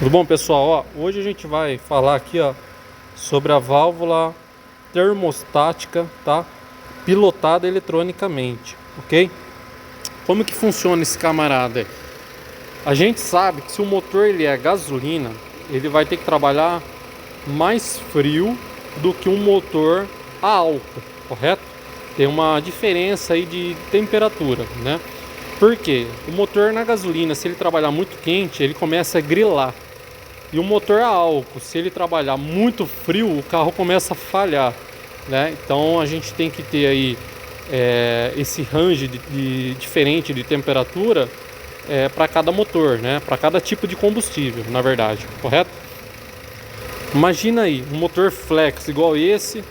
Tudo bom, pessoal? Hoje a gente vai falar aqui, sobre a válvula termostática, tá? Pilotada eletronicamente, ok? Como que funciona esse camarada? A gente sabe que se o motor ele é gasolina, ele vai ter que trabalhar mais frio do que um motor a álcool, correto? Tem uma diferença aí de temperatura, né? Por quê? O motor na gasolina, se ele trabalhar muito quente, ele começa a grilar. E o motor a álcool, se ele trabalhar muito frio, o carro começa a falhar, né? Então a gente tem que ter aí esse range diferente de temperatura para cada motor, né? Para cada tipo de combustível, na verdade, correto? Imagina aí um motor flex igual esse,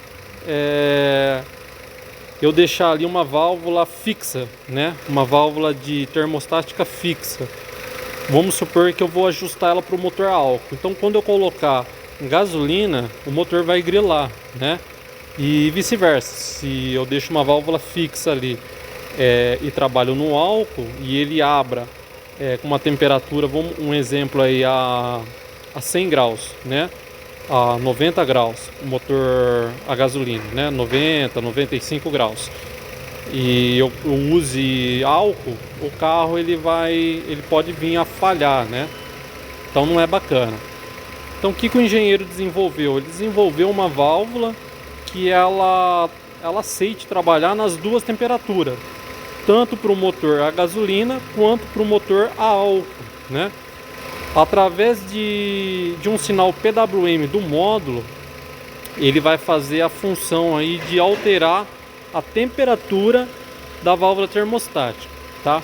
eu deixar ali uma válvula fixa, né? Uma válvula de termostática fixa. Vamos supor que eu vou ajustar ela para o motor a álcool. Então, quando eu colocar gasolina, o motor vai grilar, né? E vice-versa. Se eu deixo uma válvula fixa ali e trabalho no álcool e ele abra com uma temperatura, vamos um exemplo aí a 100 graus, né? A 90 graus, o motor a gasolina, né? 90, 95 graus. E eu use álcool, o carro ele pode vir a falhar, né? Então não é bacana. Então o que o engenheiro desenvolveu? Ele desenvolveu uma válvula que ela aceite trabalhar nas duas temperaturas, tanto para o motor a gasolina quanto para o motor a álcool, né? Através de um sinal PWM do módulo, ele vai fazer a função aí de alterar a temperatura da válvula termostática, tá?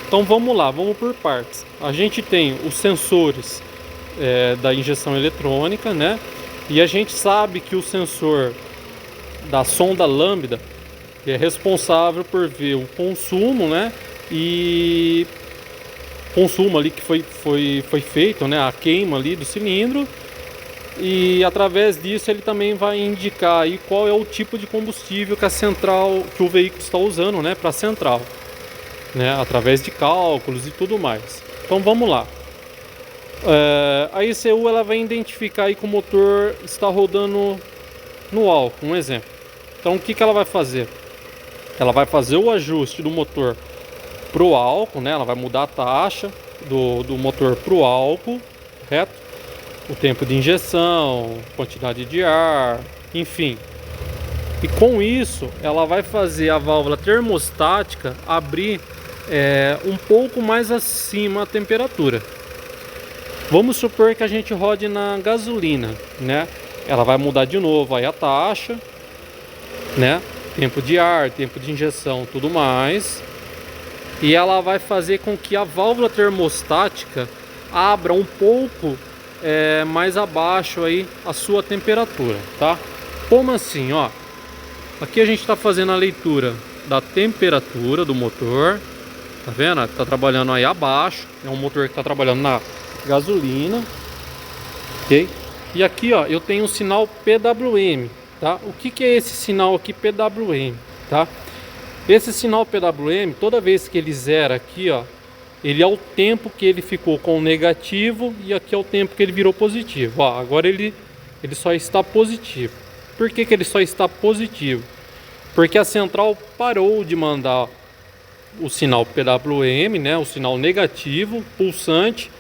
Então vamos lá, vamos por partes. A gente tem os sensores da injeção eletrônica, né? E a gente sabe que o sensor da sonda lambda é responsável por ver o consumo, né? E consumo ali que foi feito, né? A queima ali do cilindro. E através disso ele também vai indicar aí qual é o tipo de combustível que a central, que o veículo está usando, né, para a central, né, através de cálculos e tudo mais. Então vamos lá. A ECU ela vai identificar aí que o motor está rodando no álcool, um exemplo. Então o que ela vai fazer? Ela vai fazer o ajuste do motor pro álcool, né? Ela vai mudar a taxa do motor pro álcool, correto? O tempo de injeção, quantidade de ar, enfim. E com isso, ela vai fazer a válvula termostática abrir um pouco mais acima a temperatura. Vamos supor que a gente rode na gasolina, né? Ela vai mudar de novo aí a taxa, né? Tempo de ar, tempo de injeção, tudo mais. E ela vai fazer com que a válvula termostática abra um pouco mais abaixo aí a sua temperatura, tá? Como assim, ó? Aqui a gente está fazendo a leitura da temperatura do motor, tá vendo? Tá trabalhando aí abaixo, é um motor que está trabalhando na gasolina, ok? E aqui, ó, eu tenho um sinal PWM, tá? O que é esse sinal aqui PWM, tá? Esse sinal PWM, toda vez que ele zera aqui, ó, ele é o tempo que ele ficou com o negativo e aqui é o tempo que ele virou positivo. Ó, agora ele só está positivo. Por que ele só está positivo? Porque a central parou de mandar o sinal PWM, né, o sinal negativo, pulsante,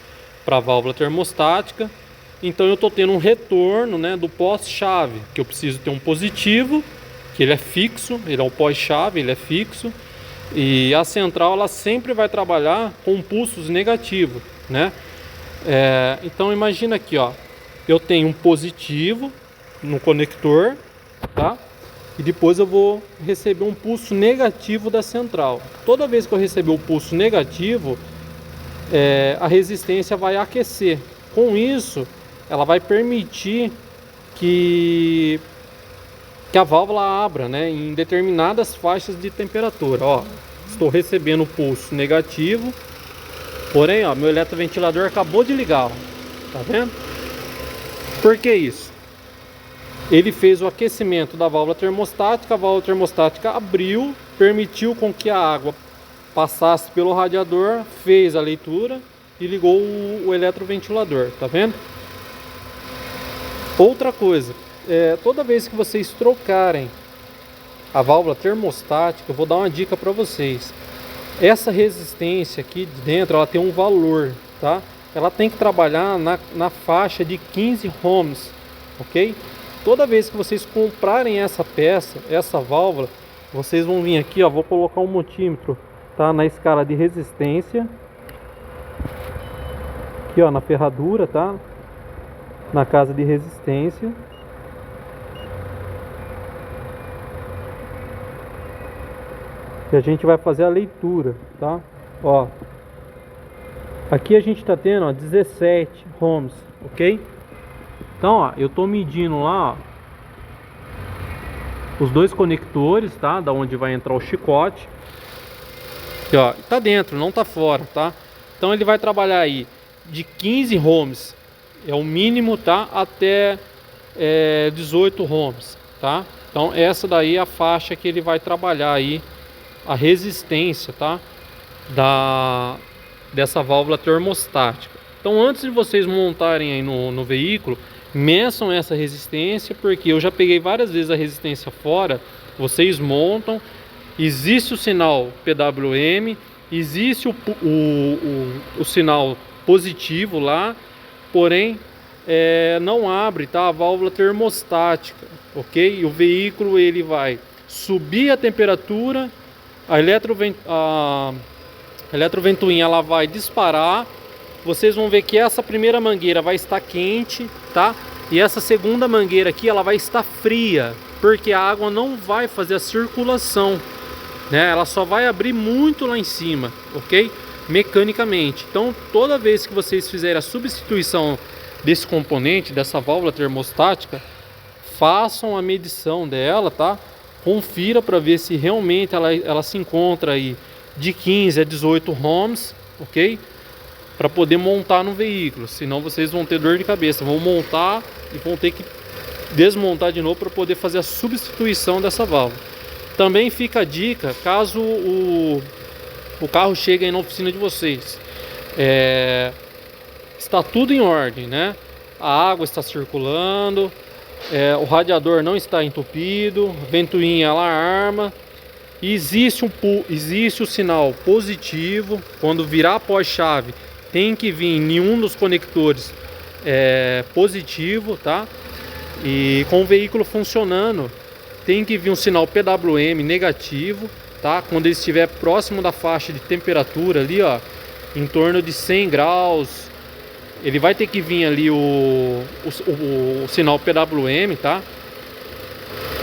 para a válvula termostática. Então eu estou tendo um retorno, né, do pós-chave, que eu preciso ter um positivo, que ele é fixo, ele é um pós-chave, ele é fixo. E a central ela sempre vai trabalhar com pulsos negativos, né? Então imagina aqui, ó, eu tenho um positivo no conector, tá? E depois eu vou receber um pulso negativo da central. Toda vez que eu receber o pulso negativo, a resistência vai aquecer. Com isso, ela vai permitir que a válvula abra, né, em determinadas faixas de temperatura. Ó, estou recebendo o pulso negativo, porém, ó, meu eletroventilador acabou de ligar, ó, tá vendo? Por que isso? Ele fez o aquecimento da válvula termostática, a válvula termostática abriu, permitiu com que a água passasse pelo radiador, fez a leitura e ligou o eletroventilador, tá vendo? Outra coisa, toda vez que vocês trocarem a válvula termostática, eu vou dar uma dica para vocês. Essa resistência aqui de dentro, ela tem um valor, tá? Ela tem que trabalhar na faixa de 15 ohms, ok? Toda vez que vocês comprarem essa peça, essa válvula, vocês vão vir aqui, ó, vou colocar um multímetro, tá? Na escala de resistência, aqui, ó, na ferradura, tá? Na casa de resistência. E a gente vai fazer a leitura, tá? Ó, aqui a gente está tendo, ó, 17 ohms, ok? Então, ó, eu tô medindo lá, ó, os dois conectores, tá? Da onde vai entrar o chicote. Aqui, ó, tá dentro, não tá fora, tá? Então ele vai trabalhar aí de 15 ohms, é o mínimo, tá? Até 18 ohms, tá? Então essa daí é a faixa que ele vai trabalhar aí, a resistência, tá? Dessa válvula termostática. Então antes de vocês montarem aí no veículo, meçam essa resistência, porque eu já peguei várias vezes a resistência fora. Vocês montam, existe o sinal PWM, existe o sinal positivo lá, porém não abre, tá, a válvula termostática, ok? E o veículo ele vai subir a temperatura, a eletroventoinha ela vai disparar. Vocês vão ver que essa primeira mangueira vai estar quente, tá? E essa segunda mangueira aqui ela vai estar fria, porque a água não vai fazer a circulação, né? Ela só vai abrir muito lá em cima, ok? Mecanicamente. Então toda vez que vocês fizerem a substituição desse componente, dessa válvula termostática, façam a medição dela, tá? Confira para ver se realmente ela se encontra aí de 15 a 18 ohms, ok? Para poder montar no veículo, senão vocês vão ter dor de cabeça, vão montar e vão ter que desmontar de novo para poder fazer a substituição dessa válvula. Também fica a dica, caso o carro chegue aí na oficina de vocês, está tudo em ordem, né? A água está circulando, o radiador não está entupido, a ventoinha ela arma, e existe o sinal positivo. Quando virar a pós-chave, tem que vir em um dos conectores positivo, tá? E com o veículo funcionando, tem que vir um sinal PWM negativo, tá? Quando ele estiver próximo da faixa de temperatura ali, ó, em torno de 100 graus, ele vai ter que vir ali o sinal PWM, tá?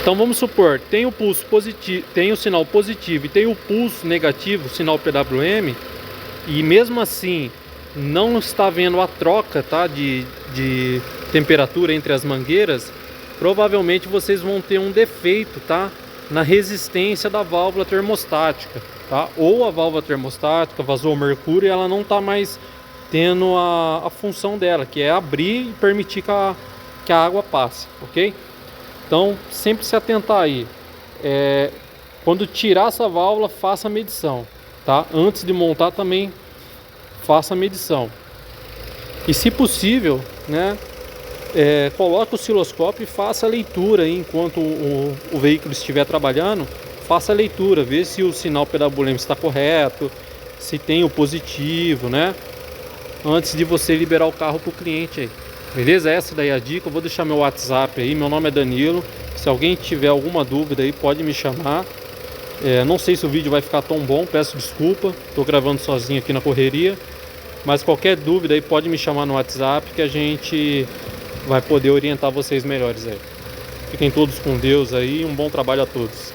Então vamos supor, tem o pulso positivo, tem o sinal positivo e tem o pulso negativo, o sinal PWM, e mesmo assim não está havendo a troca, tá, de temperatura entre as mangueiras, provavelmente vocês vão ter um defeito, tá, na resistência da válvula termostática, tá? Ou a válvula termostática vazou mercúrio e ela não está mais tendo a função dela, que é abrir e permitir que a água passe, ok? Então sempre se atentar aí, quando tirar essa válvula, faça a medição, tá? Antes de montar também faça a medição, e se possível, né, coloque o osciloscópio e faça a leitura aí, enquanto o veículo estiver trabalhando. Faça a leitura, vê se o sinal PWM está correto, se tem o positivo, né, antes de você liberar o carro para o cliente aí. Beleza? Essa daí é a dica. Eu vou deixar meu WhatsApp aí, meu nome é Danilo. Se alguém tiver alguma dúvida aí, pode me chamar. Não sei se o vídeo vai ficar tão bom, peço desculpa, estou gravando sozinho aqui na correria. Mas qualquer dúvida aí, pode me chamar no WhatsApp, que a gente vai poder orientar vocês melhores aí. Fiquem todos com Deus aí, um bom trabalho a todos.